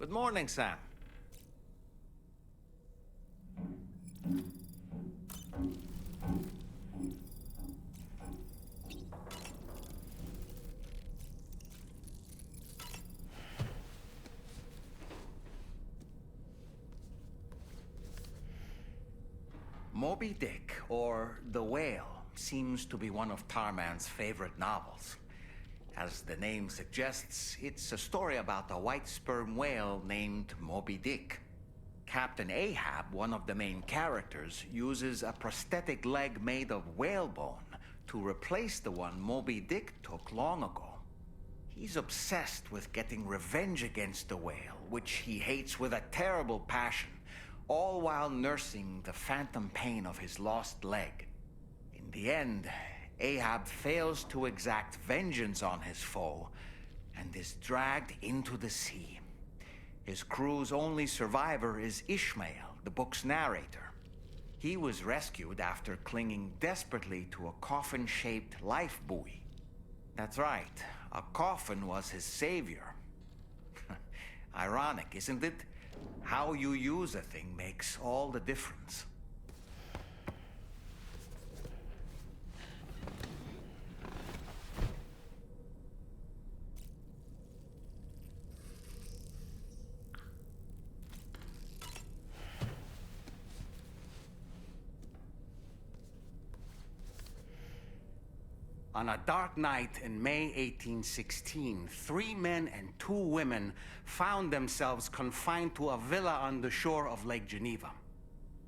Good morning, Sam. Moby Dick, or The Whale, seems to be one of Tarman's favorite novels. As the name suggests, it's a story about a white sperm whale named Moby Dick. Captain Ahab, one of the main characters, uses a prosthetic leg made of whalebone to replace the one Moby Dick took long ago. He's obsessed with getting revenge against the whale, which he hates with a terrible passion, all while nursing the phantom pain of his lost leg. In the end, Ahab fails to exact vengeance on his foe and is dragged into the sea. His crew's only survivor is Ishmael, the book's narrator. He was rescued after clinging desperately to a coffin-shaped life buoy. That's right, a coffin was his savior. Ironic, isn't it? How you use a thing makes all the difference. On a dark night in May 1816, 3 men and 2 women found themselves confined to a villa on the shore of Lake Geneva.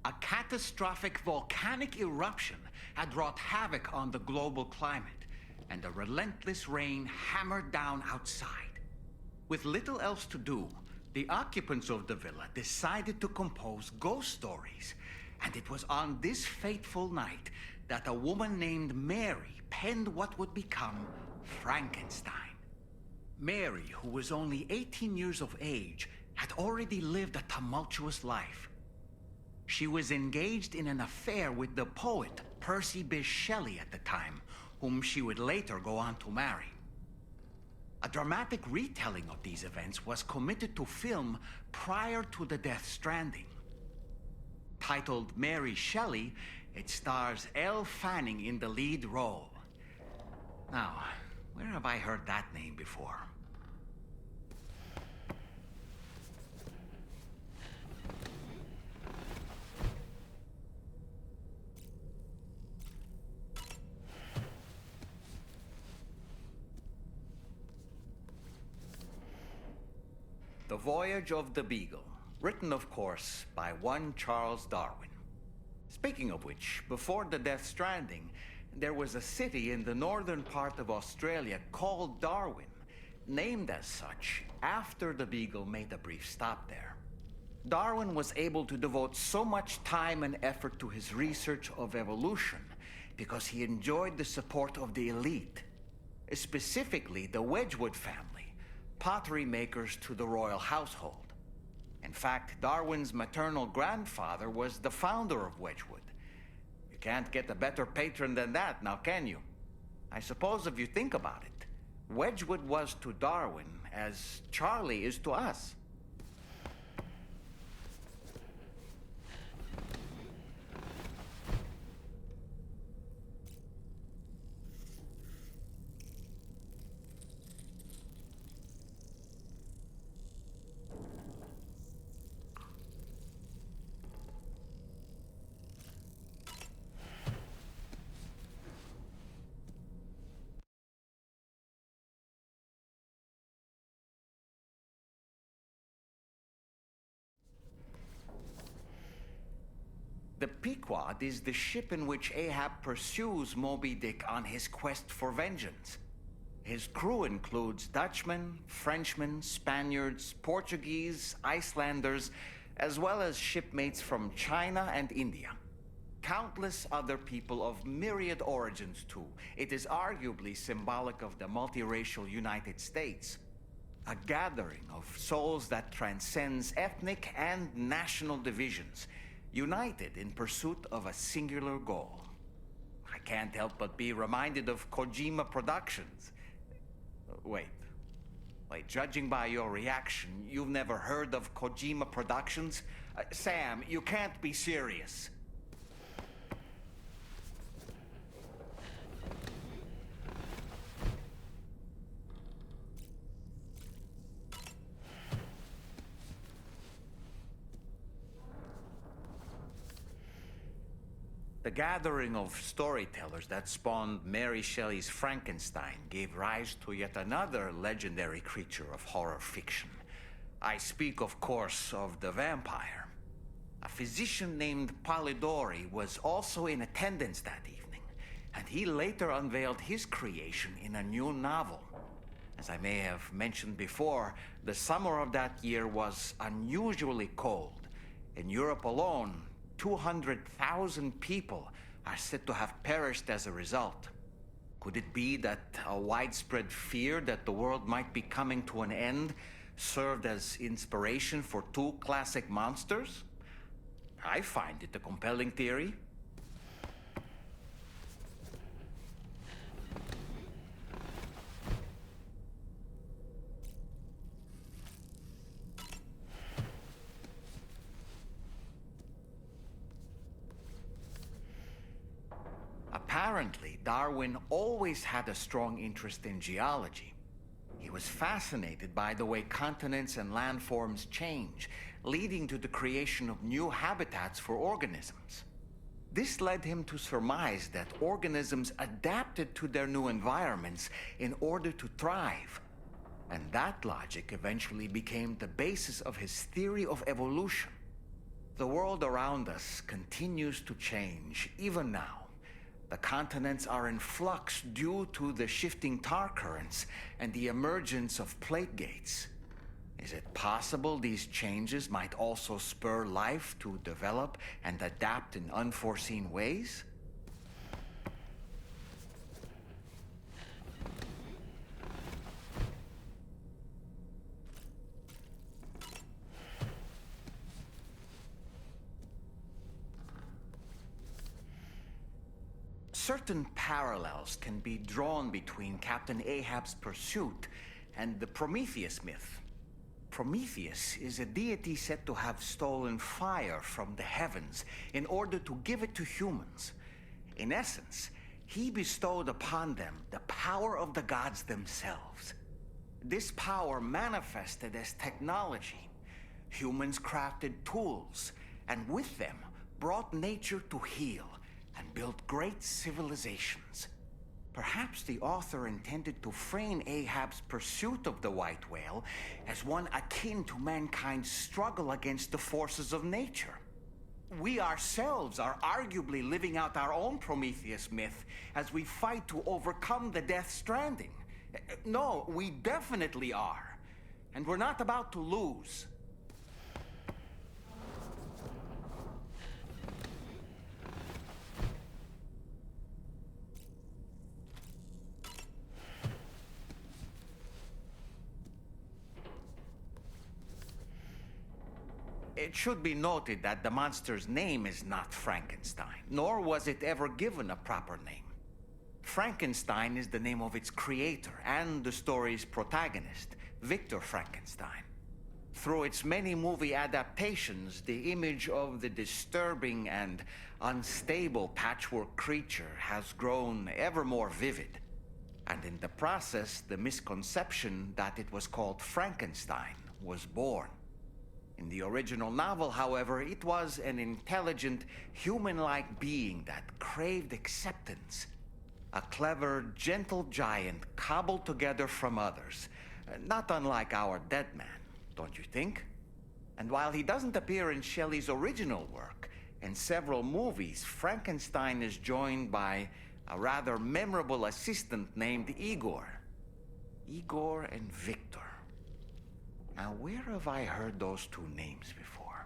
A catastrophic volcanic eruption had wrought havoc on the global climate, and a relentless rain hammered down outside. With little else to do, the occupants of the villa decided to compose ghost stories, and it was on this fateful night that a woman named Mary penned what would become Frankenstein. Mary, who was only 18 years of age, had already lived a tumultuous life. She was engaged in an affair with the poet Percy Bysshe Shelley at the time, whom she would later go on to marry. A dramatic retelling of these events was committed to film prior to the Death Stranding. Titled Mary Shelley, it stars Elle Fanning in the lead role. Now, where have I heard that name before? The Voyage of the Beagle, written, of course, by one Charles Darwin. Speaking of which, before the Death Stranding, there was a city in the northern part of Australia called Darwin, named as such after the Beagle made a brief stop there. Darwin was able to devote so much time and effort to his research of evolution because he enjoyed the support of the elite, specifically the Wedgwood family, pottery makers to the royal household. In fact, Darwin's maternal grandfather was the founder of Wedgwood. You can't get a better patron than that, now can you? I suppose if you think about it, Wedgwood was to Darwin as Charlie is to us. The Pequod is the ship in which Ahab pursues Moby Dick on his quest for vengeance. His crew includes Dutchmen, Frenchmen, Spaniards, Portuguese, Icelanders, as well as shipmates from China and India. Countless other people of myriad origins, too. It is arguably symbolic of the multiracial United States. A gathering of souls that transcends ethnic and national divisions, united in pursuit of a singular goal. I can't help but be reminded of Kojima Productions. Wait, Like, judging by your reaction, you've never heard of Kojima Productions? Sam, you can't be serious. The gathering of storytellers that spawned Mary Shelley's Frankenstein gave rise to yet another legendary creature of horror fiction. I speak, of course, of the vampire. A physician named Polidori was also in attendance that evening, and he later unveiled his creation in a new novel. As I may have mentioned before, the summer of that year was unusually cold. In Europe alone, 200,000 people are said to have perished as a result. Could it be that a widespread fear that the world might be coming to an end served as inspiration for two classic monsters? I find it a compelling theory. Apparently, Darwin always had a strong interest in geology. He was fascinated by the way continents and landforms change, leading to the creation of new habitats for organisms. This led him to surmise that organisms adapted to their new environments in order to thrive. And that logic eventually became the basis of his theory of evolution. The world around us continues to change, even now. The continents are in flux due to the shifting tar currents and the emergence of plate gates. Is it possible these changes might also spur life to develop and adapt in unforeseen ways? Certain parallels can be drawn between Captain Ahab's pursuit and the Prometheus myth. Prometheus is a deity said to have stolen fire from the heavens in order to give it to humans. In essence, he bestowed upon them the power of the gods themselves. This power manifested as technology. Humans crafted tools, and with them brought nature to heal and built great civilizations. Perhaps the author intended to frame Ahab's pursuit of the white whale as one akin to mankind's struggle against the forces of nature. We ourselves are arguably living out our own Prometheus myth as we fight to overcome the Death Stranding. No, we definitely are. And we're not about to lose. It should be noted that the monster's name is not Frankenstein, nor was it ever given a proper name. Frankenstein is the name of its creator and the story's protagonist, Victor Frankenstein. Through its many movie adaptations, the image of the disturbing and unstable patchwork creature has grown ever more vivid. And in the process, the misconception that it was called Frankenstein was born. In the original novel, however, it was an intelligent, human-like being that craved acceptance. A clever, gentle giant cobbled together from others, not unlike our dead man, don't you think? And while he doesn't appear in Shelley's original work, in several movies, Frankenstein is joined by a rather memorable assistant named Igor. Igor and Victor. Now, where have I heard those two names before?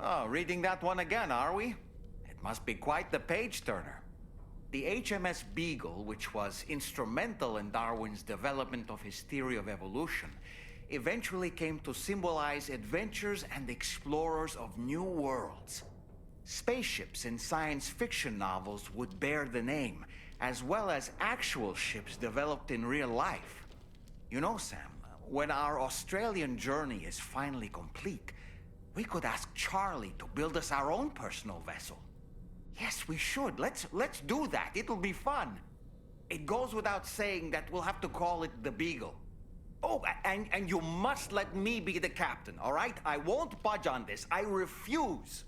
Oh, reading that one again, are we? It must be quite the page-turner. The HMS Beagle, which was instrumental in Darwin's development of his theory of evolution, eventually came to symbolize adventures and explorers of new worlds. Spaceships in science fiction novels would bear the name, as well as actual ships developed in real life. You know, Sam, when our Australian journey is finally complete, we could ask Charlie to build us our own personal vessel. Yes, we should. Let's do that. It'll be fun. It goes without saying that we'll have to call it the Beagle. Oh, and you must let me be the captain, all right? I won't budge on this. I refuse.